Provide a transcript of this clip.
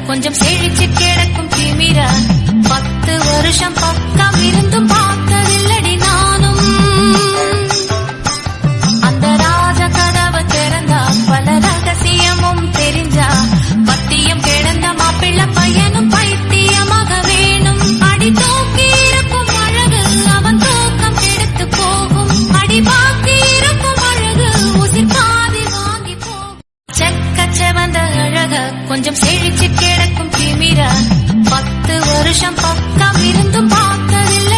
கொஞ்சம் செழிச்சு கிடக்கும் திமிரா 10 வருஷம் பக்கம் இருந்தும் பார்த்ததில்லடி நானும். அந்த ராஜ கதவை திறந்தா பல ரகசியமும் தெரிஞ்சா பத்தியம் கிடந்த மாப்பிள்ள பையனும் பைத்தியமாக வேணும். அடி தூக்கி இருக்கும் அழகு அவன் தூக்கம் கெடுத்து போகும். அடி பாக்கி இருக்கும் அழகு உசிர் பாதி வாங்கி போகும். செக்கச்சவந்த அழக கொஞ்சம் செழிச்சு கிடக்கும் திமிரா 10 வருஷம் பக்கம் இருந்தும் பார்த்ததில்லை